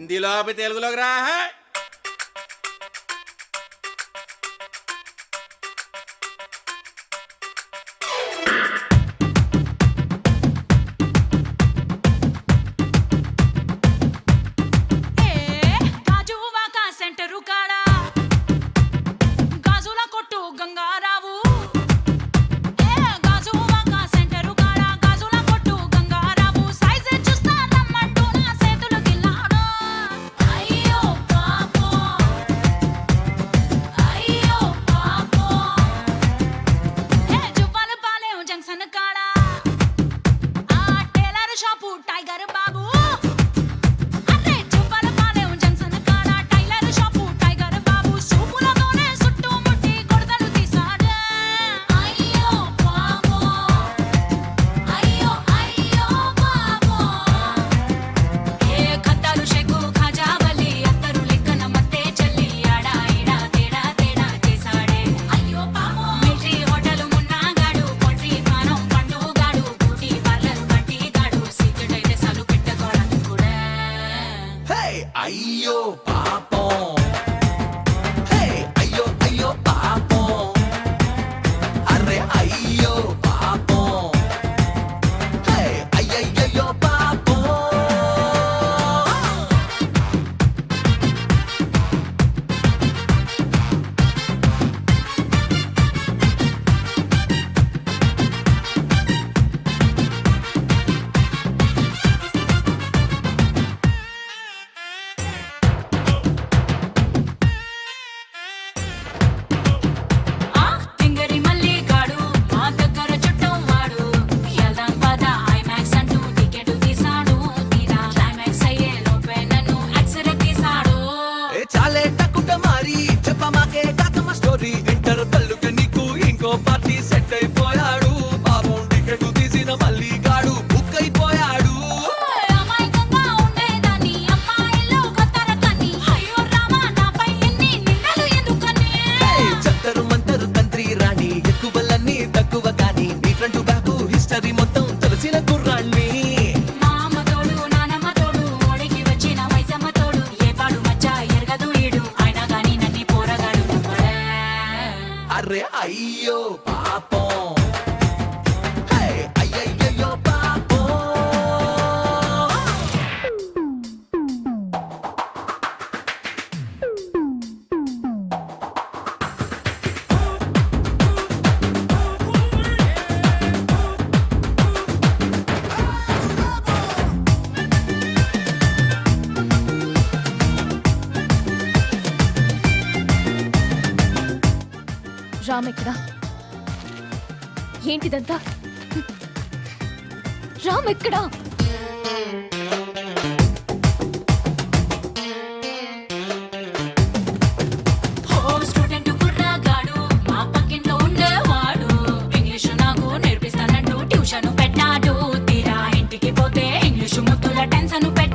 హిందీలో తెలుగులోకి రా. అయ్యో పాపం, హే అయ్యో అయ్యో పాపం, అరే అయ్యో పాపం, హే అయ్యయ్యో పాపం. పార్టీ సెట్ అయిపోయాడు పాపం, టికెట్ తీసిన మళ్ళీ గాడు బుక్ అయిపోయాడు. జంతరు మంతరు తంత్రి రాణి, ఎక్కువలన్నీ తక్కువ కానీ మీ ఫ్రంట్ బ్యాక్ హిస్టరీ మొత్తం తెలిసిన కుర్రాణ్ణి. అరే అయ్యో పాపం, హే అయ్యయ్యో పాపం. రామ్ ఎక్కడా? ఏంటిదంతా? రామ్ ఎక్కడా? స్టూడెంట్ కుర్రగాడు మా పక్కింట్లో ఉండేవాడు, ఇంగ్లీషు నాకు నేర్పిస్తానంటూ ట్యూషన్ పెట్టాడు. తీరా ఇంటికి పోతే ఇంగ్లీషు ముద్దుల టెన్షన్ పెట్టాడు.